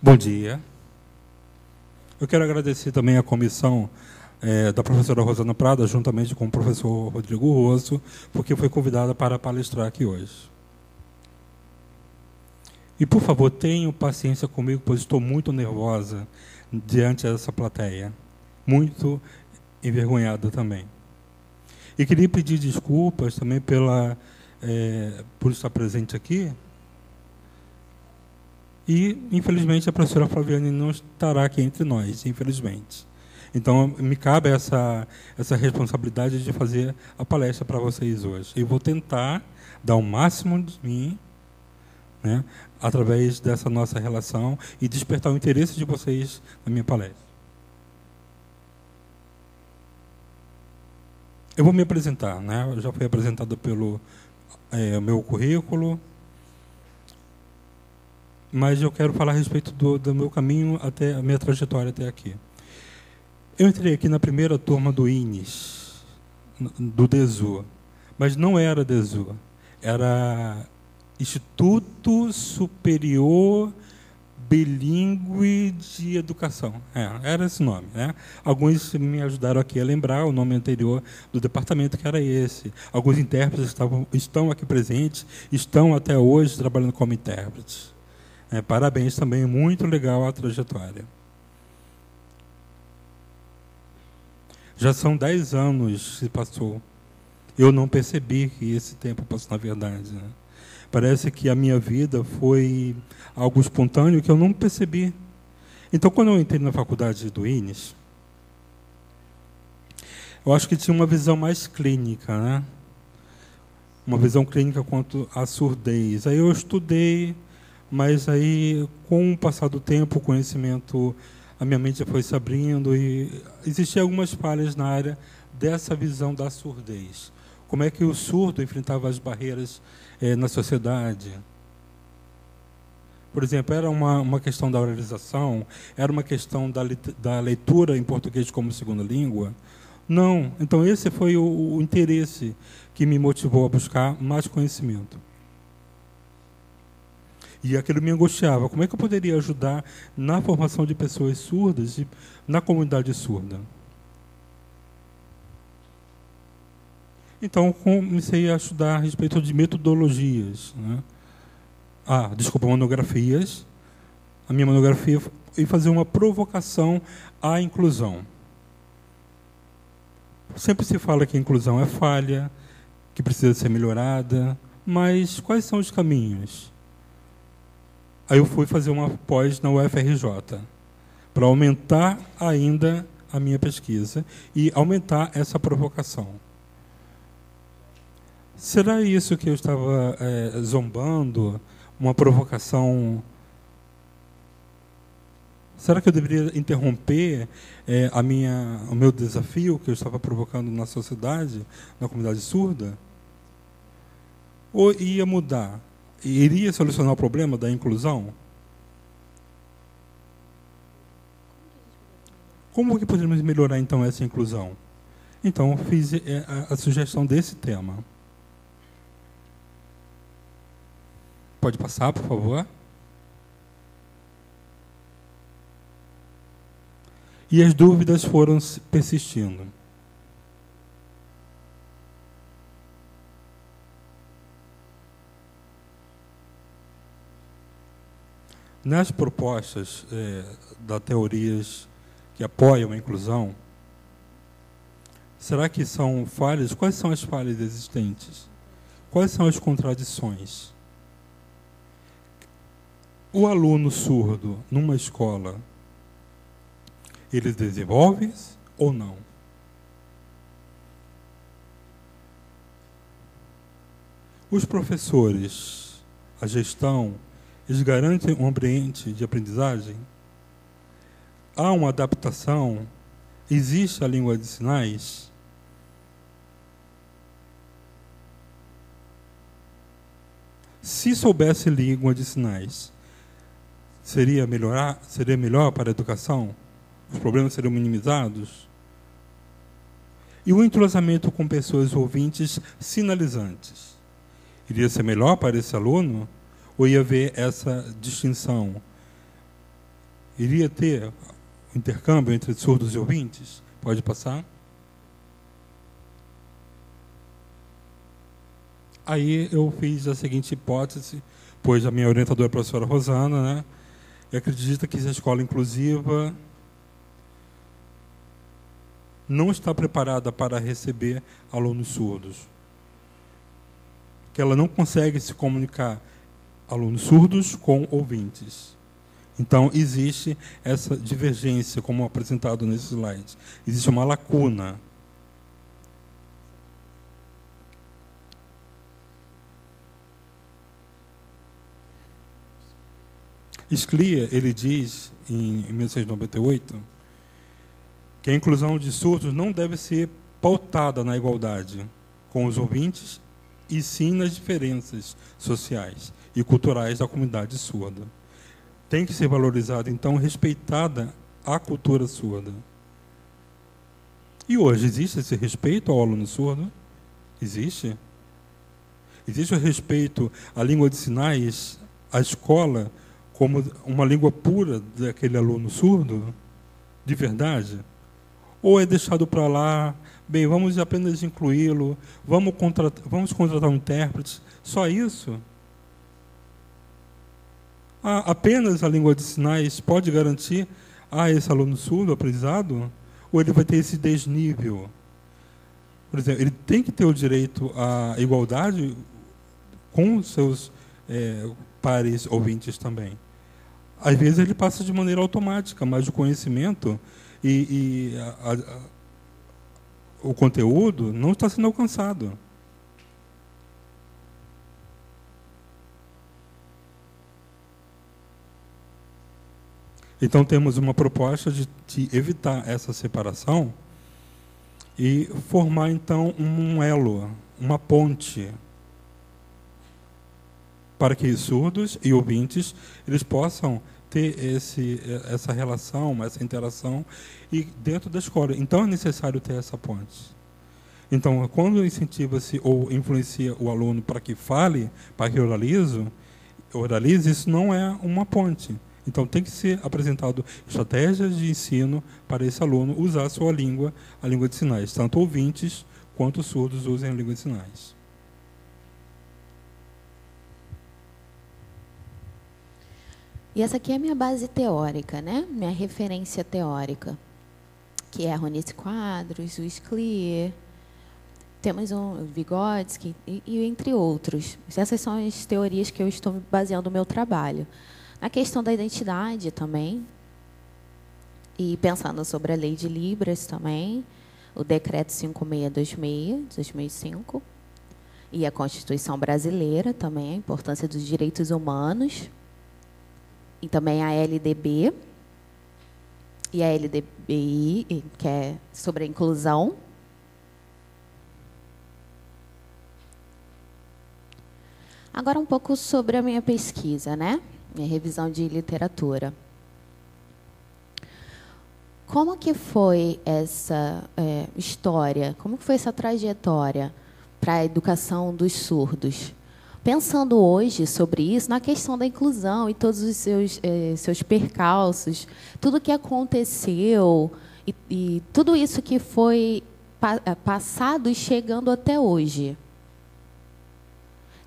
Bom dia. Eu quero agradecer também a comissão da professora Rosana Prada, juntamente com o professor Rodrigo Rosso, porque foi convidada para palestrar aqui hoje. E, por favor, tenham paciência comigo, pois estou muito nervosa diante dessa plateia. Muito envergonhada também. E queria pedir desculpas também por estar presente aqui. E, infelizmente, a professora Flaviane não estará aqui entre nós, infelizmente. Então, me cabe essa responsabilidade de fazer a palestra para vocês hoje. Eu vou tentar dar o máximo de mim, né, através dessa nossa relação e despertar o interesse de vocês na minha palestra. Eu vou me apresentar, né? Eu já fui apresentado pelo meu currículo, mas eu quero falar a respeito do meu caminho, até a minha trajetória até aqui. Eu entrei aqui na primeira turma do INES, do DESU, mas não era DESU, era Instituto Superior Bilíngue de Educação. Era esse nome, né? Alguns me ajudaram aqui a lembrar o nome anterior do departamento, que era esse. Alguns intérpretes estão aqui presentes, estão até hoje trabalhando como intérpretes. Parabéns também, muito legal a trajetória. Já são 10 anos que passou. Eu não percebi que esse tempo passou, na verdade, né? Parece que a minha vida foi algo espontâneo que eu não percebi. Então, quando eu entrei na faculdade do INES, eu acho que tinha uma visão mais clínica, né? Uma visão clínica quanto à surdez. Aí eu estudei, mas aí, com o passar do tempo, o conhecimento, a minha mente foi se abrindo e existiam algumas falhas na área dessa visão da surdez. Como é que o surdo enfrentava as barreiras na sociedade? Por exemplo, era uma questão da oralização? Era uma questão da leitura em português como segunda língua? Não. Então, esse foi o interesse que me motivou a buscar mais conhecimento. E aquilo me angustiava. Como é que eu poderia ajudar na formação de pessoas surdas e na comunidade surda? Então, comecei a estudar a respeito de metodologias, né? Monografias. A minha monografia foi fazer uma provocação à inclusão. Sempre se fala que a inclusão é falha, que precisa ser melhorada, mas quais são os caminhos? Aí eu fui fazer uma pós na UFRJ, para aumentar ainda a minha pesquisa e aumentar essa provocação. Será isso que eu estava zombando? Uma provocação? Será que eu deveria interromper o meu desafio que eu estava provocando na sociedade, na comunidade surda? Ou ia mudar? Iria solucionar o problema da inclusão? Como que poderíamos melhorar, então, essa inclusão? Então, fiz a sugestão desse tema. Pode passar, por favor? E as dúvidas foram persistindo. Nas propostas das teorias que apoiam a inclusão, será que são falhas? Quais são as falhas existentes? Quais são as contradições? O aluno surdo, numa escola, ele desenvolve ou não? Os professores, a gestão, eles garantem um ambiente de aprendizagem? Há uma adaptação? Existe a língua de sinais? Se soubesse língua de sinais, seria melhor para a educação? Os problemas seriam minimizados? E o entrosamento com pessoas ouvintes sinalizantes? Iria ser melhor para esse aluno? Ou ia haver essa distinção iria ter intercâmbio entre surdos e ouvintes? Pode passar. Aí eu fiz a seguinte hipótese, pois a minha orientadora é a professora Rosana, né, e acredita que a escola inclusiva não está preparada para receber alunos surdos. Que ela não consegue se comunicar alunos surdos com ouvintes. Então, existe essa divergência, como apresentado nesse slide. Existe uma lacuna. Sclia, ele diz, em 1698, que a inclusão de surdos não deve ser pautada na igualdade com os ouvintes, e sim nas diferenças sociais e culturais da comunidade surda. Tem que ser valorizada, então, respeitada a cultura surda. E hoje, existe esse respeito ao aluno surdo? Existe? Existe o respeito à língua de sinais, à escola, como uma língua pura daquele aluno surdo? De verdade? Ou é deixado para lá, bem, vamos apenas incluí-lo, vamos contratar um intérprete, só isso? Apenas a língua de sinais pode garantir a esse aluno surdo o aprendizado? Ou ele vai ter esse desnível? Por exemplo, ele tem que ter o direito à igualdade com os seus pares ouvintes também. Às vezes ele passa de maneira automática, mas o conhecimento o conteúdo não está sendo alcançado. Então, temos uma proposta de evitar essa separação e formar, então, um elo, uma ponte, para que surdos e ouvintes eles possam ter essa relação, essa interação e dentro da escola. Então, é necessário ter essa ponte. Então, quando incentiva-se ou influencia o aluno para que fale, para que oralize, isso não é uma ponte. Então, tem que ser apresentado estratégias de ensino para esse aluno usar a sua língua, a língua de sinais. Tanto ouvintes quanto surdos usem a língua de sinais. E essa aqui é a minha base teórica, né? Minha referência teórica, que é Ronice Quadros, o Sclia, temos o Vygotsky e entre outros. Essas são as teorias que eu estou baseando o meu trabalho. A questão da identidade também, e pensando sobre a Lei de Libras também, o Decreto 5626, de 2005, e a Constituição Brasileira também, a importância dos direitos humanos, e também a LDB, e a LDBI, que é sobre a inclusão. Agora, um pouco sobre a minha pesquisa, né? Minha revisão de literatura. Como que foi essa história? Como que foi essa trajetória para a educação dos surdos? Pensando hoje sobre isso, na questão da inclusão e todos os seus percalços, tudo que aconteceu e tudo isso que foi passado e chegando até hoje.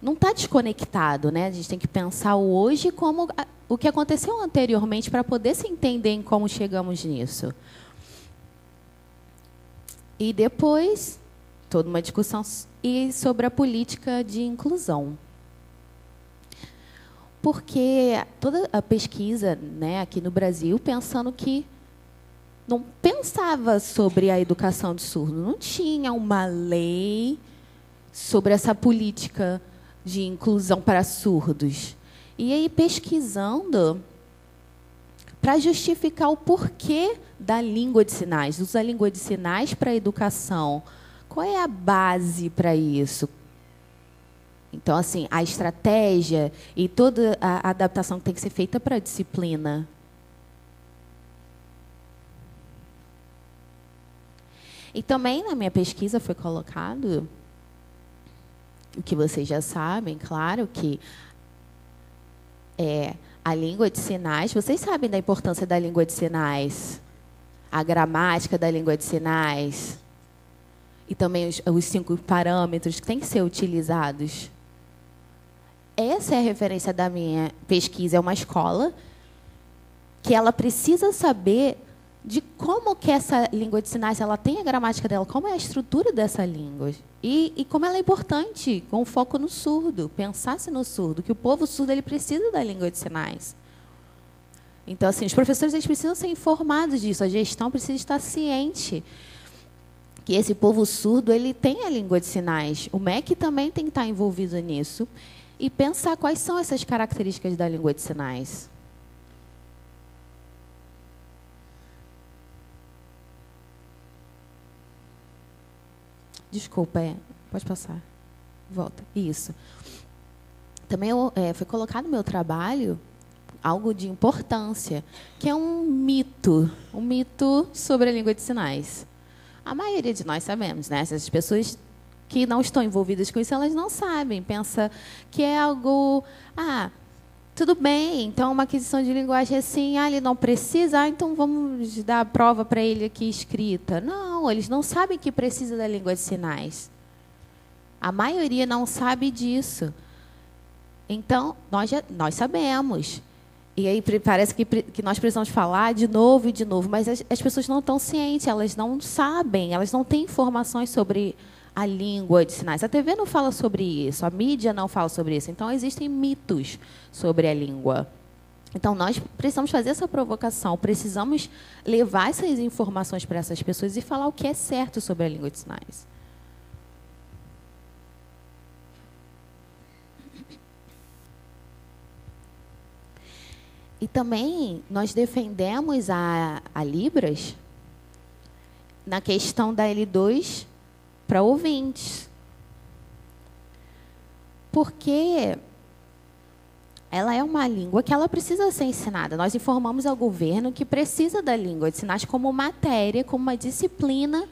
Não está desconectado, né? A gente tem que pensar o hoje como o que aconteceu anteriormente para poder se entender em como chegamos nisso. E depois, toda uma discussão sobre a política de inclusão. Porque toda a pesquisa, né, aqui no Brasil, pensando que não pensava sobre a educação de surdo, não tinha uma lei sobre essa política de inclusão para surdos. E aí, pesquisando para justificar o porquê da língua de sinais, usar a língua de sinais para a educação. Qual é a base para isso? Então, assim, a estratégia e toda a adaptação que tem que ser feita para a disciplina. E também, na minha pesquisa, foi colocado o que vocês já sabem, claro, que A língua de sinais, vocês sabem da importância da língua de sinais, a gramática da língua de sinais, e também os 5 parâmetros que têm que ser utilizados. Essa é a referência da minha pesquisa. É uma escola que ela precisa saber de como que essa língua de sinais, ela tem a gramática dela, como é a estrutura dessa língua. E como ela é importante, com foco no surdo, pensar-se no surdo, que o povo surdo ele precisa da língua de sinais. Então, assim, os professores eles precisam ser informados disso, a gestão precisa estar ciente que esse povo surdo ele tem a língua de sinais. O MEC também tem que estar envolvido nisso e pensar quais são essas características da língua de sinais. Desculpa, pode passar. Volta. Isso. Também foi colocado no meu trabalho algo de importância, que é um mito sobre a língua de sinais. A maioria de nós sabemos, né? Essas pessoas que não estão envolvidas com isso, elas não sabem. Pensa que é algo... tudo bem, então uma aquisição de linguagem é assim, ele não precisa, então vamos dar a prova para ele aqui escrita. Não, eles não sabem que precisa da língua de sinais. A maioria não sabe disso. Então, nós sabemos. E aí parece que nós precisamos falar de novo e de novo, mas as pessoas não estão cientes, elas não sabem, elas não têm informações sobre a língua de sinais. A TV não fala sobre isso, a mídia não fala sobre isso. Então, existem mitos sobre a língua. Então, nós precisamos fazer essa provocação, precisamos levar essas informações para essas pessoas e falar o que é certo sobre a língua de sinais. E também nós defendemos a Libras na questão da L2 para ouvintes. Porque ela é uma língua que ela precisa ser ensinada. Nós informamos ao governo que precisa da língua de sinais como matéria, como uma disciplina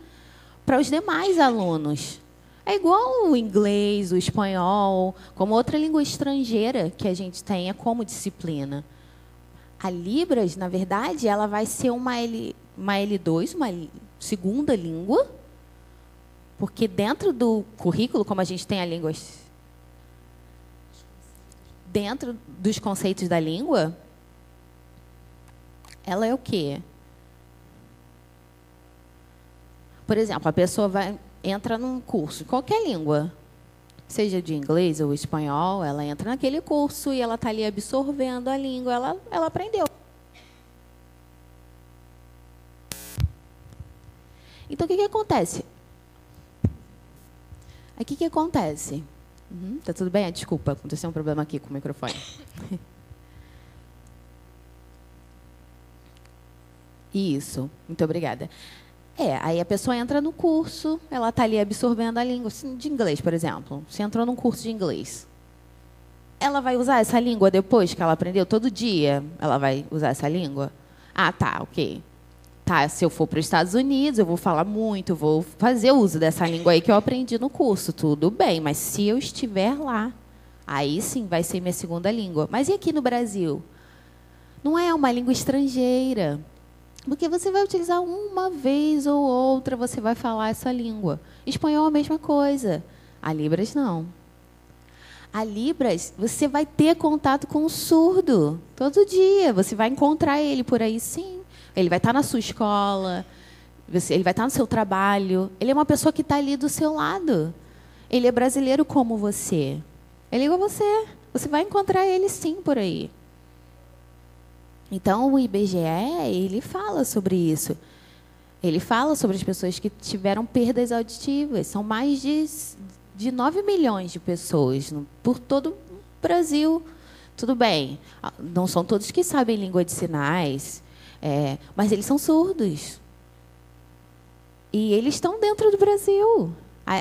para os demais alunos. É igual o inglês, o espanhol, como outra língua estrangeira que a gente tenha como disciplina. A Libras, na verdade, ela vai ser uma L2, uma segunda língua, porque dentro do currículo, como a gente tem a língua, dentro dos conceitos da língua, ela é o quê? Por exemplo, a pessoa entra num curso, qualquer língua, seja de inglês ou espanhol, ela entra naquele curso e ela está ali absorvendo a língua, ela aprendeu. Então, o que acontece? Aqui o que acontece? Tá tudo bem? Desculpa, aconteceu um problema aqui com o microfone. Isso, muito obrigada. Aí a pessoa entra no curso, ela está ali absorvendo a língua de inglês, por exemplo. Você entrou num curso de inglês. Ela vai usar essa língua depois que ela aprendeu? Todo dia ela vai usar essa língua? Tá, ok. Tá, se eu for para os Estados Unidos, eu vou falar muito, vou fazer uso dessa língua aí que eu aprendi no curso. Tudo bem, mas se eu estiver lá, aí sim vai ser minha segunda língua. Mas e aqui no Brasil? Não é uma língua estrangeira. Porque você vai utilizar uma vez ou outra, você vai falar essa língua. Espanhol é a mesma coisa. A Libras, não. A Libras, você vai ter contato com o surdo todo dia. Você vai encontrar ele por aí, sim. Ele vai estar na sua escola, ele vai estar no seu trabalho. Ele é uma pessoa que está ali do seu lado. Ele é brasileiro como você. Ele é igual a você. Você vai encontrar ele, sim, por aí. Então, o IBGE, ele fala sobre isso. Ele fala sobre as pessoas que tiveram perdas auditivas. São mais de 9 milhões de pessoas por todo o Brasil. Tudo bem, não são todos que sabem língua de sinais, mas eles são surdos. E eles estão dentro do Brasil.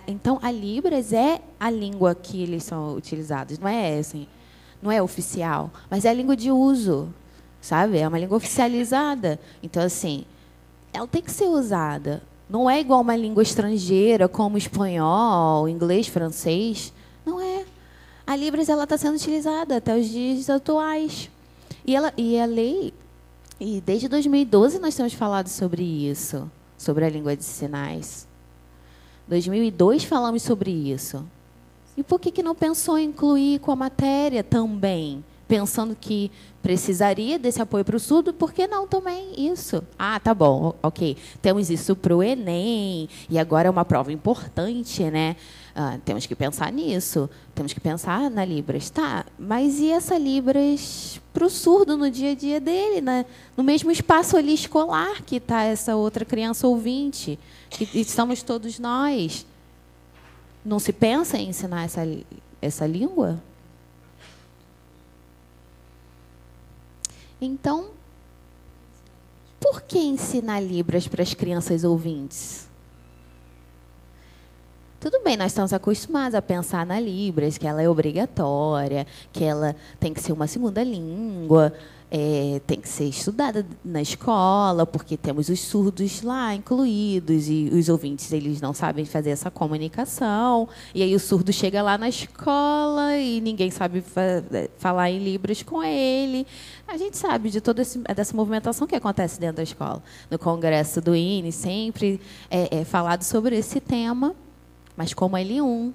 Então, a Libras é a língua que eles são utilizados. Não é assim, não é oficial, mas é a língua de uso. Sabe? É uma língua oficializada. Então, assim, ela tem que ser usada. Não é igual uma língua estrangeira, como espanhol, inglês, francês. Não é. A Libras está sendo utilizada até os dias atuais. E a lei, e desde 2012 nós temos falado sobre isso, sobre a língua de sinais. 2002 falamos sobre isso. E por que não pensou em incluir com a matéria também? Pensando que precisaria desse apoio para o surdo, por que não também isso? Ah, tá bom, ok. Temos isso para o Enem, e agora é uma prova importante, né? Temos que pensar nisso, temos que pensar na Libras. Tá, mas e essa Libras para o surdo no dia a dia dele, né? No mesmo espaço ali escolar que está essa outra criança ouvinte, que estamos todos nós. Não se pensa em ensinar essa língua? Então, por que ensinar Libras para as crianças ouvintes? Tudo bem, nós estamos acostumados a pensar na Libras, que ela é obrigatória, que ela tem que ser uma segunda língua, tem que ser estudada na escola, porque temos os surdos lá incluídos, e os ouvintes eles não sabem fazer essa comunicação, e aí o surdo chega lá na escola e ninguém sabe falar em Libras com ele. A gente sabe de toda dessa movimentação que acontece dentro da escola. No congresso do INE, sempre é falado sobre esse tema, mas como L1.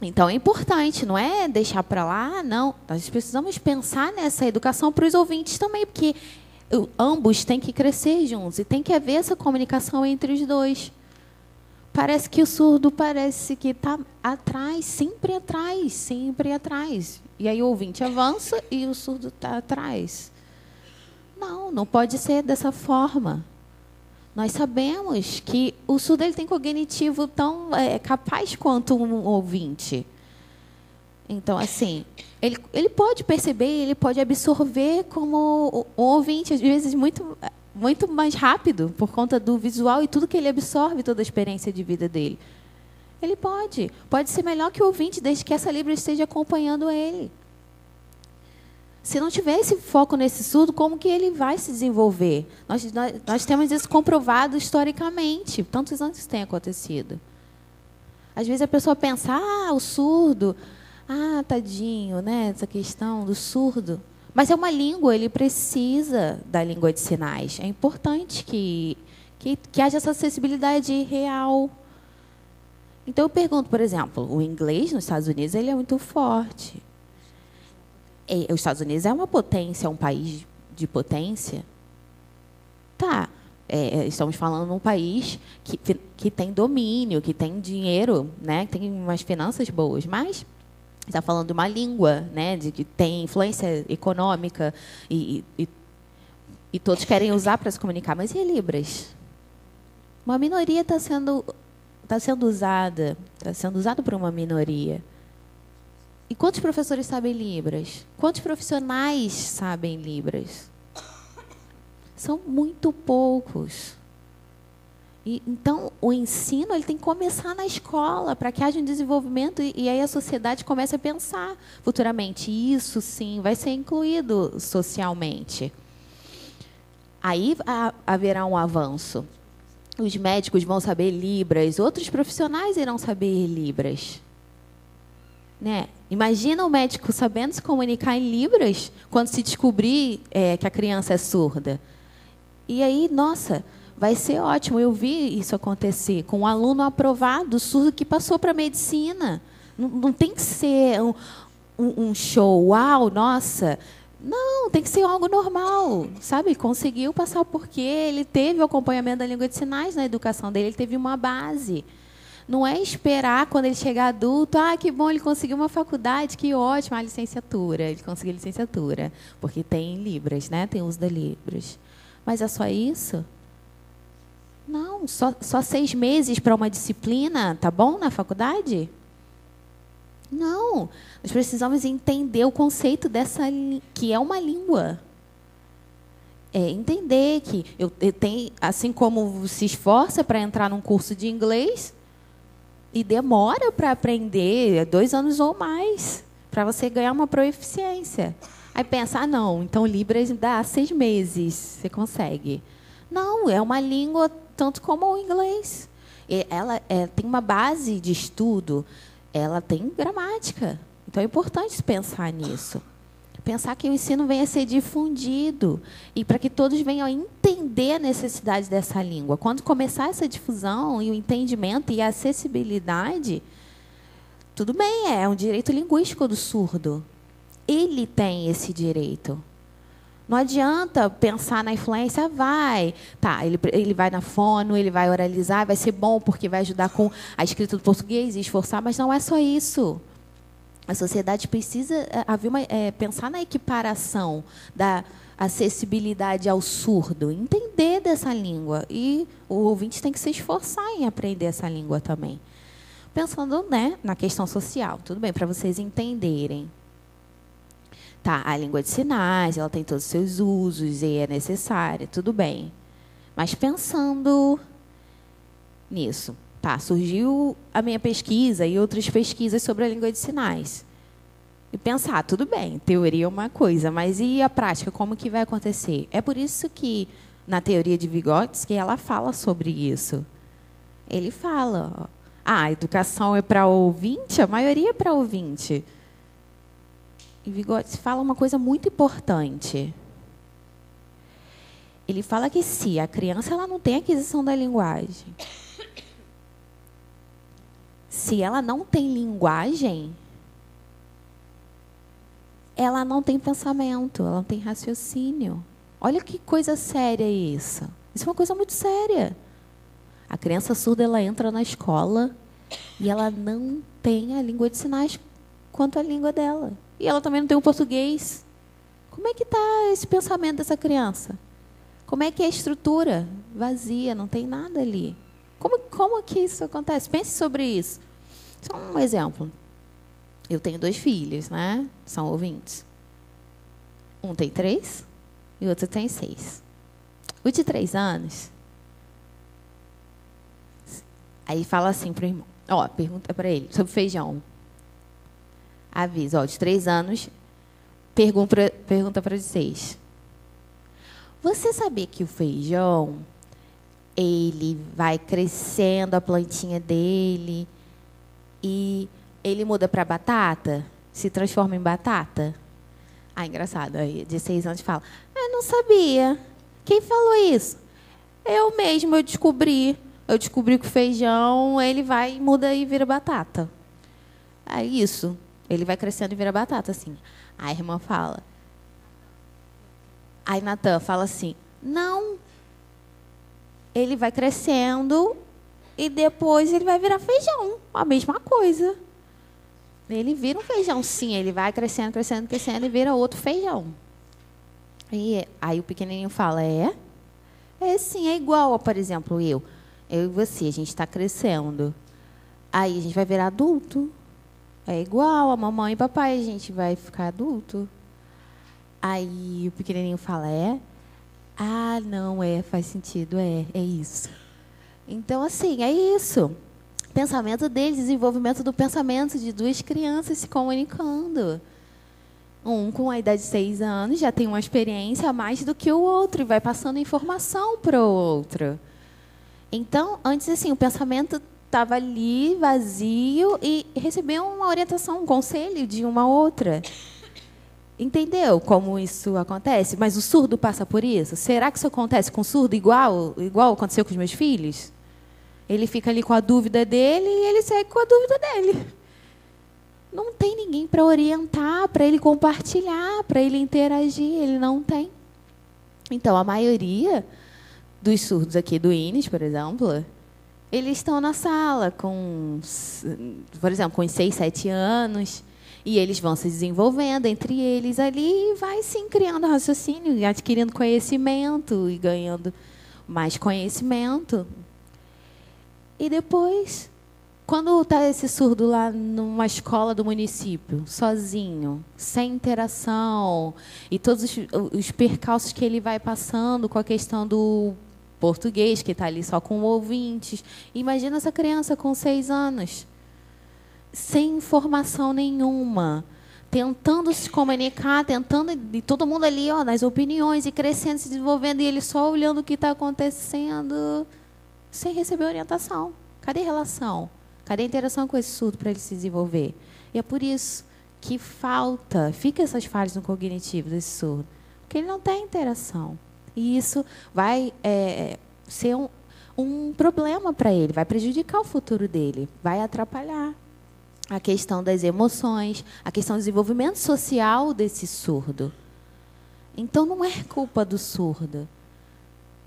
Então, é importante, não é deixar para lá, não. Nós precisamos pensar nessa educação para os ouvintes também, porque ambos têm que crescer juntos e tem que haver essa comunicação entre os dois. Parece que o surdo parece que está atrás, sempre atrás, sempre atrás. E aí o ouvinte avança e o surdo está atrás. Não, não pode ser dessa forma. Nós sabemos que o surdo ele tem cognitivo tão capaz quanto um ouvinte. Então, assim, ele pode perceber, ele pode absorver como um ouvinte, às vezes, muito mais rápido, por conta do visual e tudo que ele absorve, toda a experiência de vida dele. Ele pode ser melhor que o ouvinte, desde que essa Libra esteja acompanhando ele. Se não tiver esse foco nesse surdo, como que ele vai se desenvolver? Nós temos isso comprovado historicamente. Tantos anos isso tem acontecido. Às vezes a pessoa pensa, o surdo, tadinho, né? Essa questão do surdo. Mas é uma língua, ele precisa da língua de sinais. É importante que haja essa acessibilidade real. Então, eu pergunto, por exemplo, o inglês nos Estados Unidos ele é muito forte. Os Estados Unidos é uma potência, é um país de potência. Tá, estamos falando de um país que tem domínio, que tem dinheiro, né, que tem umas finanças boas, mas está falando de uma língua, né, de que tem influência econômica e todos querem usar para se comunicar. Mas e Libras? Uma minoria está sendo usada por uma minoria. E quantos professores sabem Libras? Quantos profissionais sabem Libras? São muito poucos. Então, o ensino ele tem que começar na escola, para que haja um desenvolvimento e aí a sociedade comece a pensar futuramente. Isso, sim, vai ser incluído socialmente. Aí haverá um avanço. Os médicos vão saber Libras, outros profissionais irão saber Libras. Né? Imagina o médico sabendo se comunicar em Libras quando se descobrir que a criança é surda. E aí, nossa, vai ser ótimo. Eu vi isso acontecer com um aluno aprovado, surdo, que passou para a medicina. Não tem que ser um show, uau, nossa. Não, tem que ser algo normal, sabe? Ele conseguiu passar porque ele teve o acompanhamento da língua de sinais na educação dele, ele teve uma base. Não é esperar quando ele chegar adulto, que bom, ele conseguiu uma faculdade, que ótimo, a licenciatura, ele conseguiu licenciatura, porque tem Libras, né? Tem uso da Libras. Mas é só isso? Não, só 6 meses para uma disciplina, tá bom, na faculdade? Não, nós precisamos entender o conceito que é uma língua. Entender que eu tenho, assim como se esforça para entrar num curso de inglês, e demora para aprender 2 anos ou mais, para você ganhar uma proficiência. Aí pensa, não, então Libras dá 6 meses, você consegue. Não, é uma língua tanto como o inglês. Ela tem uma base de estudo, ela tem gramática. Então é importante pensar nisso. Pensar que o ensino venha a ser difundido e para que todos venham a entender a necessidade dessa língua. Quando começar essa difusão e o entendimento e a acessibilidade, tudo bem, é um direito linguístico do surdo. Ele tem esse direito. Não adianta pensar na influência, ele vai na fono, ele vai oralizar, vai ser bom porque vai ajudar com a escrita do português e esforçar, mas não é só isso. A sociedade precisa pensar na equiparação da acessibilidade ao surdo, entender dessa língua. E o ouvinte tem que se esforçar em aprender essa língua também. Pensando, né, na questão social, tudo bem, para vocês entenderem. Tá, a língua de sinais, ela tem todos os seus usos e é necessária, tudo bem. Mas pensando nisso, tá, surgiu a minha pesquisa e outras pesquisas sobre a língua de sinais. E pensar, tudo bem, teoria é uma coisa, mas e a prática, como que vai acontecer? É por isso que, na teoria de Vygotsky, ela fala sobre isso. Ele fala, a educação é para ouvinte, a maioria é para ouvinte. E Vygotsky fala uma coisa muito importante. Ele fala que se a criança ela não tem aquisição da linguagem, se ela não tem linguagem, ela não tem pensamento, ela não tem raciocínio. Olha que coisa séria isso. Isso é uma coisa muito séria. A criança surda ela entra na escola e ela não tem a língua de sinais quanto a língua dela. E ela também não tem o português. Como é que está esse pensamento dessa criança? Como é que é a estrutura? Vazia, não tem nada ali. Como que isso acontece? Pense sobre isso. Só um exemplo. Eu tenho 2 filhos, né? São ouvintes. Um tem 3 e o outro tem 6. O de 3 anos, aí fala assim para o irmão. Pergunta para ele sobre feijão. Avisa, de 3 anos, pergunta para os 6. Você sabia que o feijão, ele vai crescendo a plantinha dele e ele muda para batata? Se transforma em batata? Engraçado. Aí, de 6 anos, fala, não sabia. Quem falou isso? Eu mesmo, eu descobri. Eu descobri que o feijão, ele vai, muda e vira batata. É isso. Ele vai crescendo e vira batata, assim. A irmã fala. Aí Natan fala assim, não. Ele vai crescendo e depois ele vai virar feijão. A mesma coisa. Ele vira um feijão, sim. Ele vai crescendo, crescendo, crescendo e vira outro feijão. E aí o pequenininho fala, é sim, é igual, por exemplo, eu e você, a gente está crescendo. Aí a gente vai virar adulto. É igual a mamãe e papai, a gente vai ficar adulto. Aí o pequenininho fala, não, faz sentido, é isso. Então, assim, é isso. Pensamento deles, desenvolvimento do pensamento de 2 crianças se comunicando. Um com a idade de 6 anos já tem uma experiência a mais do que o outro e vai passando informação para o outro. Então, antes, assim, o pensamento estava ali, vazio, e recebeu uma orientação, um conselho de uma outra. Entendeu como isso acontece? Mas o surdo passa por isso? Será que isso acontece com o surdo igual aconteceu com os meus filhos? Ele fica ali com a dúvida dele e ele segue com a dúvida dele. Não tem ninguém para orientar, para ele compartilhar, para ele interagir. Ele não tem. Então, a maioria dos surdos aqui do INES, por exemplo, eles estão na sala, por exemplo, com 6, 7 anos, e eles vão se desenvolvendo entre eles ali e vai, sim, criando raciocínio, e adquirindo conhecimento e ganhando mais conhecimento. E depois, quando está esse surdo lá numa escola do município, sozinho, sem interação, e todos os percalços que ele vai passando com a questão do português, que está ali só com ouvintes. Imagina essa criança com 6 anos, sem informação nenhuma, tentando se comunicar, e todo mundo ali, nas opiniões, e crescendo, se desenvolvendo, e ele só olhando o que está acontecendo, sem receber orientação. Cadê a relação? Cadê a interação com esse surdo para ele se desenvolver? E é por isso que fica essas falhas no cognitivo desse surdo, porque ele não tem interação. E isso vai ser um problema para ele, vai prejudicar o futuro dele, vai atrapalhar a questão das emoções, a questão do desenvolvimento social desse surdo. Então, não é culpa do surdo.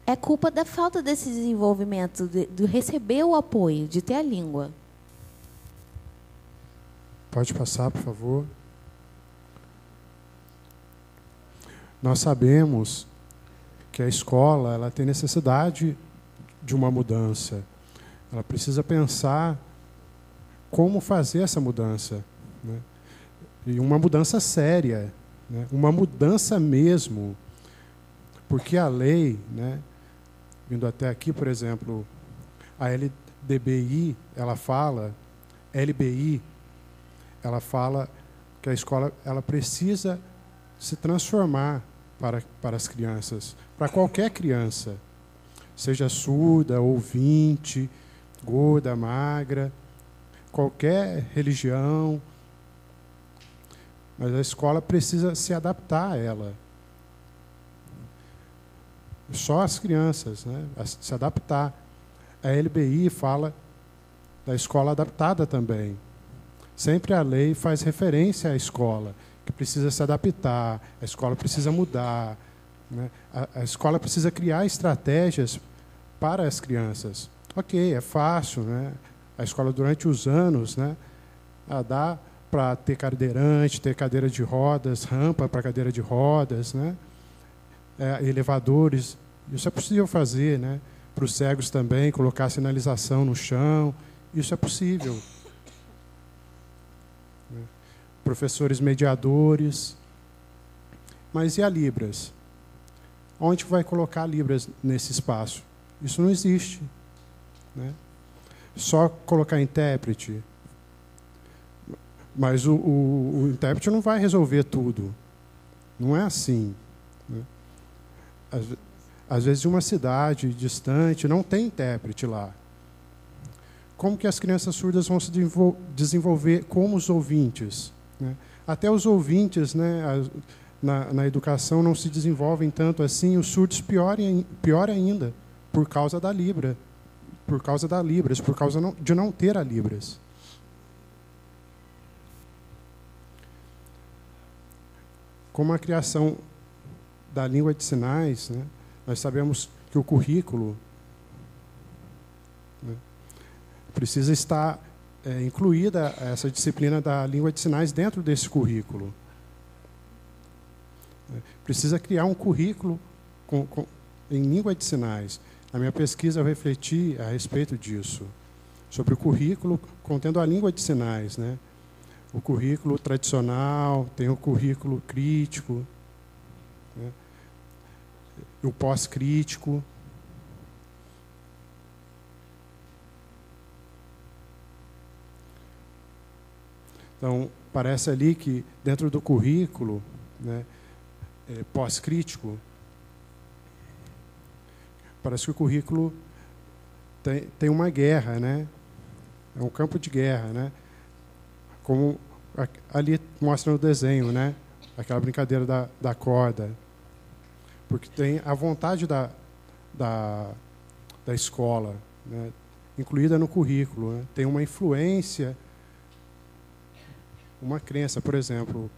É culpa da falta desse desenvolvimento, de receber o apoio, de ter a língua. Pode passar, por favor. Nós sabemos que a escola ela tem necessidade de uma mudança. Ela precisa pensar como fazer essa mudança, né? E uma mudança séria, né? Uma mudança mesmo. Porque a lei, né, vindo até aqui, por exemplo, a LDBI, ela fala, LBI, ela fala que a escola ela precisa se transformar para as crianças, para qualquer criança, seja surda, ouvinte, gorda, magra, qualquer religião, mas a escola precisa se adaptar a ela. Só as crianças, né, se adaptar. A LBI fala da escola adaptada também. Sempre a lei faz referência à escola, que precisa se adaptar, a escola precisa mudar, né? A escola precisa criar estratégias para as crianças. Ok, é fácil, né? A escola, durante os anos, né, dá para ter cadeirante, ter cadeira de rodas, rampa para cadeira de rodas, né? Elevadores. Isso é possível fazer, né? Para os cegos também, colocar sinalização no chão. Isso é possível. Professores mediadores. Mas e a Libras? Onde vai colocar a Libras nesse espaço? Isso não existe, né? Só colocar intérprete. Mas o intérprete não vai resolver tudo. Não é assim, né? Às vezes, em uma cidade distante, não tem intérprete lá. Como que as crianças surdas vão se desenvolver como os ouvintes, né? Até os ouvintes, né, na educação não se desenvolvem tanto assim, os surdos pior ainda, por causa da Libras, por causa de não ter a Libras. Como a criação da língua de sinais, né, nós sabemos que o currículo, né, precisa estar incluída essa disciplina da língua de sinais dentro desse currículo. Precisa criar um currículo em língua de sinais. Na minha pesquisa, eu refleti a respeito disso, sobre o currículo contendo a língua de sinais, né? O currículo tradicional, tem o currículo crítico, né? O pós-crítico. Então, parece ali que, dentro do currículo, né, pós-crítico, parece que o currículo tem uma guerra, né? É um campo de guerra, né? Como ali mostra no desenho, né? Aquela brincadeira da corda. Porque tem a vontade da escola, né, incluída no currículo, né? Tem uma influência, uma crença, por exemplo,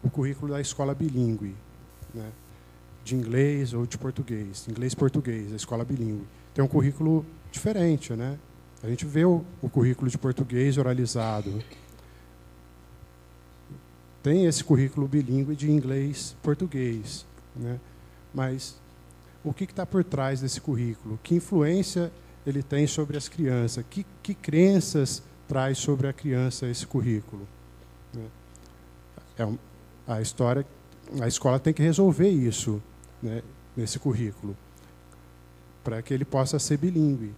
o currículo da escola bilíngue, né, de inglês ou de português, inglês-português, a escola bilíngue. Tem um currículo diferente, né? A gente vê o currículo de português oralizado. Tem esse currículo bilíngue de inglês-português, né? Mas o que está por trás desse currículo? Que influência ele tem sobre as crianças? Que crenças traz sobre a criança esse currículo? A escola tem que resolver isso, né, nesse currículo, para que ele possa ser bilíngue.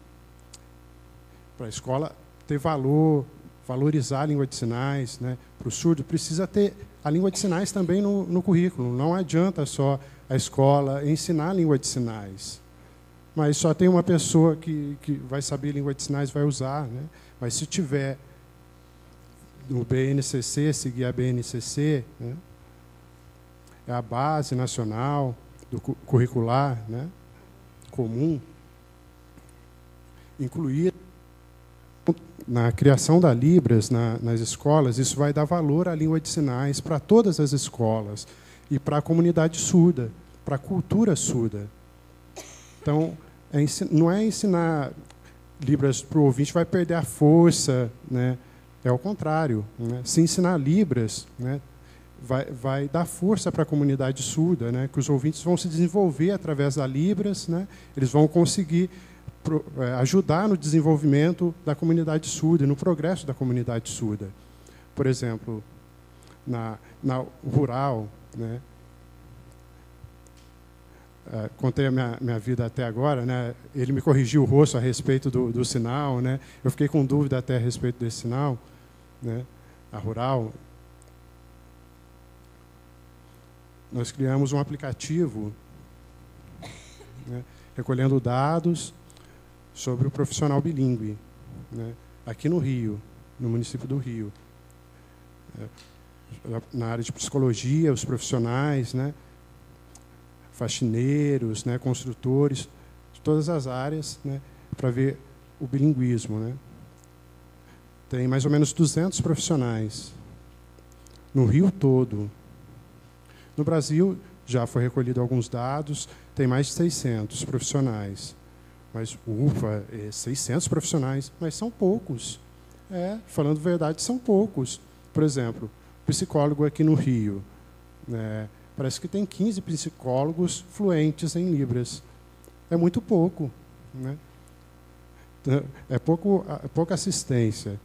Para a escola ter valor, valorizar a língua de sinais, né? Para o surdo, precisa ter a língua de sinais também no currículo. Não adianta só a escola ensinar a língua de sinais, mas só tem uma pessoa que vai saber língua de sinais, vai usar, né? Mas se tiver no BNCC, seguir a BNCC, né? É a base nacional do curricular, né? Comum. Incluir na criação da Libras nas escolas, isso vai dar valor à língua de sinais para todas as escolas e para a comunidade surda, para a cultura surda. Então, não é ensinar Libras para o ouvinte vai perder a força, né? É o contrário, né? Se ensinar Libras, né, vai dar força para a comunidade surda, né? Que os ouvintes vão se desenvolver através da Libras, né? Eles vão conseguir ajudar no desenvolvimento da comunidade surda e no progresso da comunidade surda. Por exemplo, na rural, né? Contei a minha vida até agora, né? Ele me corrigiu o rosto a respeito do sinal, né? Eu fiquei com dúvida até a respeito desse sinal, né? A rural. Nós criamos um aplicativo, né? Recolhendo dados sobre o profissional bilíngue, né? Aqui no Rio, no município do Rio. Na área de psicologia, os profissionais, né? Faxineiros, né? Construtores, de todas as áreas, né? Para ver o bilinguismo, né? Tem mais ou menos 200 profissionais no Rio todo. No Brasil, já foi recolhido alguns dados, tem mais de 600 profissionais. Mas, ufa, 600 profissionais, mas são poucos. Falando a verdade, são poucos. Por exemplo, psicólogo aqui no Rio, né? Parece que tem 15 psicólogos fluentes em Libras. É muito pouco, né? É pouca assistência.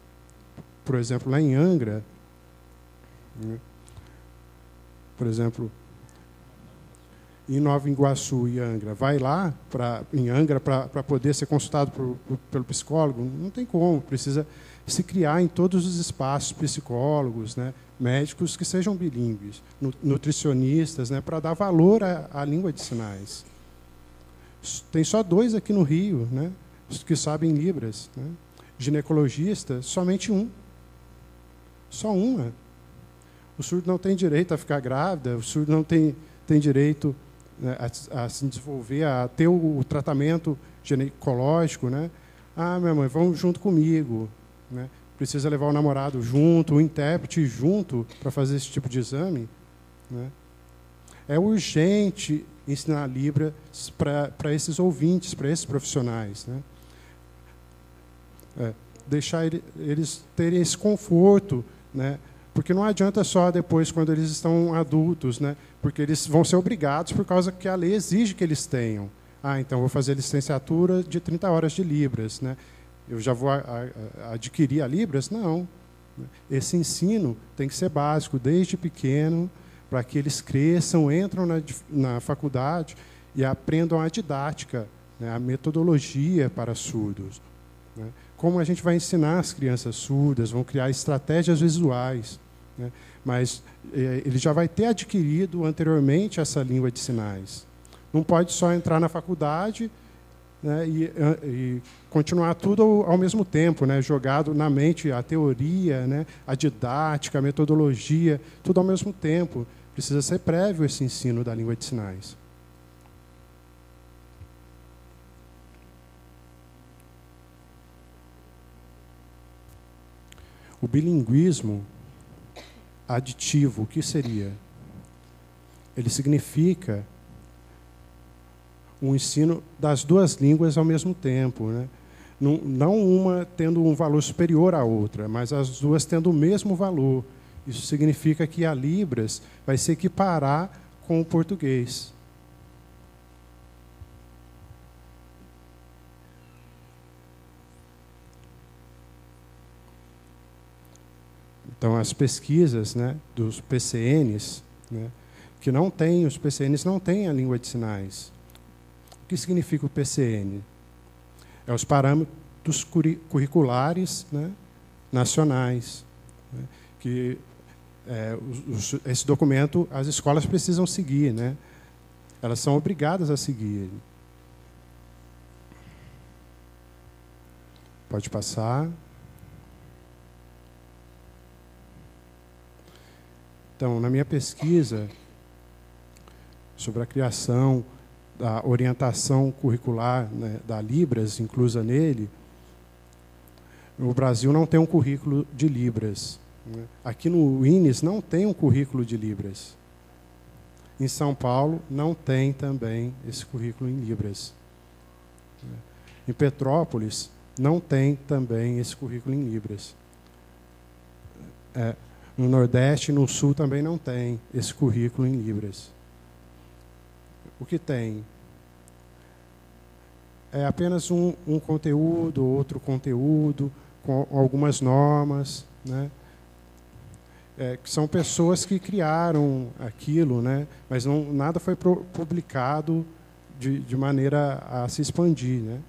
Por exemplo, lá em Angra, né? Por exemplo, em Nova Iguaçu e Angra, vai lá em Angra para poder ser consultado pelo psicólogo? Não tem como, precisa se criar em todos os espaços psicólogos, né? Médicos que sejam bilíngues, nutricionistas, né? Para dar valor à língua de sinais. Tem só 2 aqui no Rio, né? Que sabem Libras, né? Ginecologista, somente um. Só uma. O surdo não tem direito a ficar grávida, o surdo não tem direito, né, a se desenvolver, a ter o tratamento ginecológico, né? Ah, minha mãe, vamos junto comigo, né? Precisa levar o namorado junto, o intérprete junto para fazer esse tipo de exame, né? É urgente ensinar Libras para esses ouvintes, para esses profissionais, né? Deixar eles terem esse conforto, né? Porque não adianta só depois, quando eles estão adultos, né? Porque eles vão ser obrigados por causa que a lei exige que eles tenham. Ah, então vou fazer licenciatura de 30 horas de Libras, né? Eu já vou adquirir a Libras? Não. Esse ensino tem que ser básico, desde pequeno, para que eles cresçam, entram na faculdade e aprendam a didática, né? A metodologia para surdos, né? Como a gente vai ensinar as crianças surdas, vão criar estratégias visuais, né? Mas ele já vai ter adquirido anteriormente essa língua de sinais. Não pode só entrar na faculdade, né, e continuar tudo ao mesmo tempo, né, jogado na mente a teoria, né, a didática, a metodologia, tudo ao mesmo tempo. Precisa ser prévio esse ensino da língua de sinais. O bilinguismo aditivo, o que seria? Ele significa um ensino das 2 línguas ao mesmo tempo, né? Não uma tendo um valor superior à outra, mas as 2 tendo o mesmo valor. Isso significa que a Libras vai se equiparar com o português. Então, as pesquisas, né, dos PCNs, né, os PCNs não têm a língua de sinais. O que significa o PCN? É os parâmetros curriculares, né, nacionais, né, que esse documento as escolas precisam seguir, né? Elas são obrigadas a seguir. Pode passar. Então, na minha pesquisa sobre a criação da orientação curricular, né, da Libras inclusa nele, o Brasil não tem um currículo de Libras. Né? Aqui no INES não tem um currículo de Libras. Em São Paulo não tem também esse currículo em Libras. Em Petrópolis não tem também esse currículo em Libras. No Nordeste e no Sul também não tem esse currículo em Libras. O que tem é apenas um conteúdo, outro conteúdo, com algumas normas, né? Que são pessoas que criaram aquilo, né? Mas nada foi publicado de maneira a se expandir, né?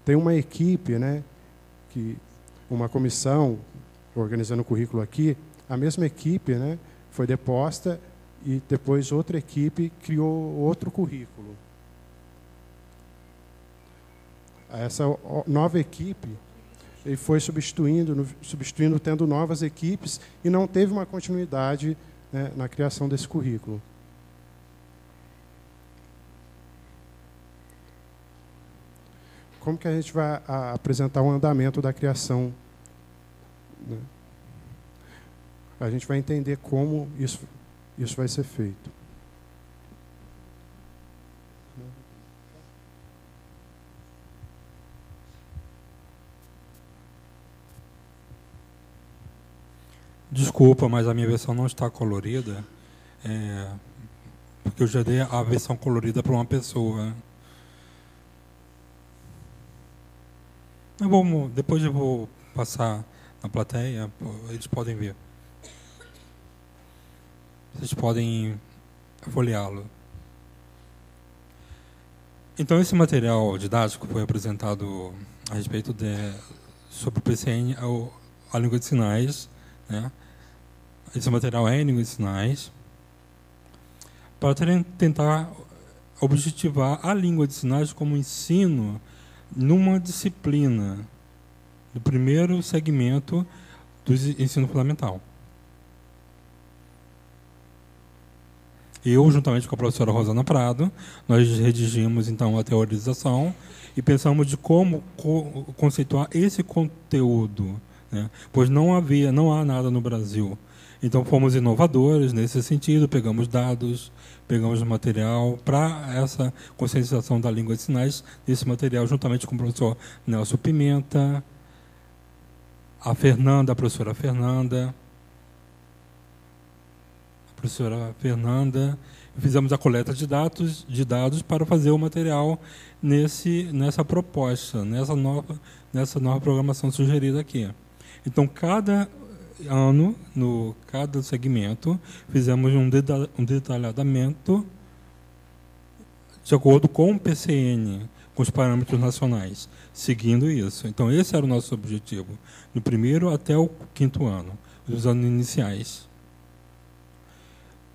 Tem uma equipe, né? Uma comissão organizando o currículo aqui, a mesma equipe, né? Foi deposta e depois outra equipe criou outro currículo. Essa nova equipe ele foi substituindo, tendo novas equipes, e não teve uma continuidade, né, na criação desse currículo. Como que a gente vai apresentar o andamento da criação? Né? A gente vai entender como isso vai ser feito. Desculpa, mas a minha versão não está colorida, porque eu já dei a versão colorida para uma pessoa. Depois eu vou passar na plateia, eles podem ver. Vocês podem folheá-lo. Então, esse material didático foi apresentado a respeito sobre o PCN, a língua de sinais, né? Esse material é em língua de sinais, para tentar objetivar a língua de sinais como ensino numa disciplina do primeiro segmento do ensino fundamental. Eu, juntamente com a professora Rosana Prado, nós redigimos, então, a teorização e pensamos de como conceituar esse conteúdo, né? Pois não há nada no Brasil. Então, fomos inovadores nesse sentido, pegamos dados, pegamos material para essa conscientização da língua de sinais, esse material, juntamente com o professor Nelson Pimenta, a professora Fernanda, fizemos a coleta de dados para fazer o material nessa proposta, nessa nova programação sugerida aqui. Então, cada ano, no cada segmento, fizemos um detalhamento de acordo com o PCN, com os parâmetros nacionais, seguindo isso. Então, esse era o nosso objetivo, do primeiro até o 5º ano, os anos iniciais.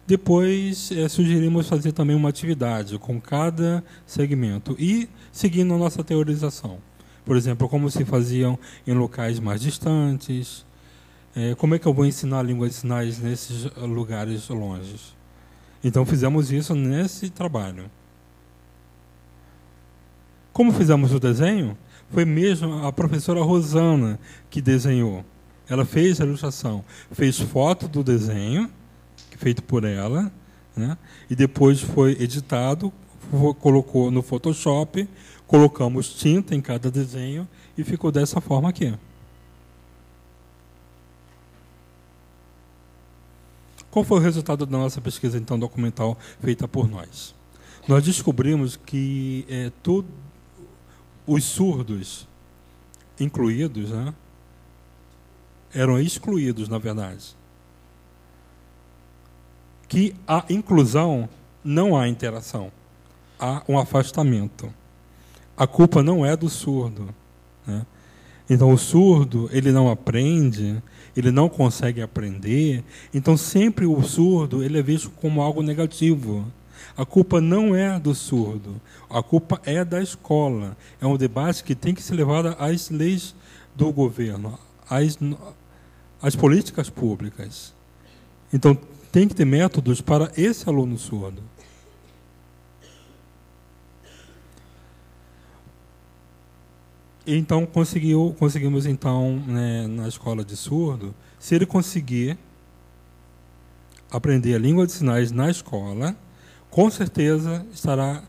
Depois, sugerimos fazer também uma atividade com cada segmento e seguindo a nossa teorização. Por exemplo, como se faziam em locais mais distantes, como é que eu vou ensinar a língua de sinais nesses lugares longes. Então, fizemos isso nesse trabalho. Como fizemos o desenho? Foi mesmo a professora Rosana que desenhou. Ela fez a ilustração, fez foto do desenho, feito por ela, né? E depois foi editado, colocou no Photoshop, colocamos tinta em cada desenho e ficou dessa forma aqui. Qual foi o resultado da nossa pesquisa, então, documental feita por nós? Nós descobrimos que os surdos incluídos, né, eram excluídos, na verdade. Que a inclusão não há interação, há um afastamento. A culpa não é do surdo, né? Então, o surdo, ele não aprende, ele não consegue aprender, então sempre o surdo ele é visto como algo negativo. A culpa não é do surdo, a culpa é da escola. É um debate que tem que ser levado às leis do governo, às políticas públicas. Então, tem que ter métodos para esse aluno surdo. Então, conseguimos, então, né, na escola de surdo, se ele conseguir aprender a língua de sinais na escola, com certeza estará...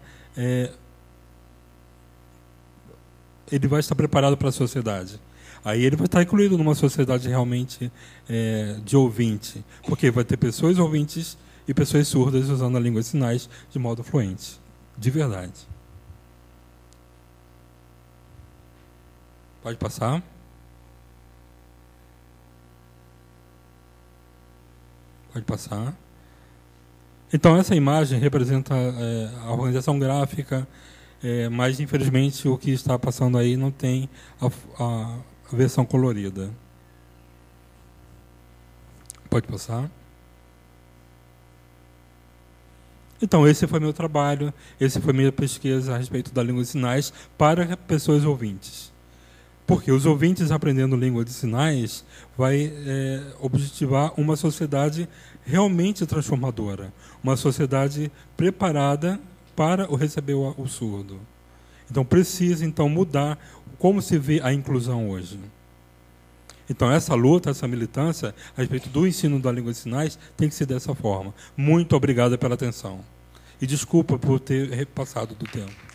ele vai estar preparado para a sociedade. Aí ele vai estar incluído numa sociedade realmente de ouvinte, porque vai ter pessoas ouvintes e pessoas surdas usando a língua de sinais de modo fluente, de verdade. Pode passar. Pode passar. Então, essa imagem representa a organização gráfica, mas, infelizmente, o que está passando aí não tem a versão colorida. Pode passar. Então, esse foi meu trabalho, esse foi minha pesquisa a respeito da língua de sinais para pessoas ouvintes. Porque os ouvintes aprendendo língua de sinais vai objetivar uma sociedade realmente transformadora, uma sociedade preparada para receber o surdo. Então, precisa mudar como se vê a inclusão hoje. Então, essa luta, essa militância a respeito do ensino da língua de sinais tem que ser dessa forma. Muito obrigado pela atenção. E desculpa por ter repassado do tempo.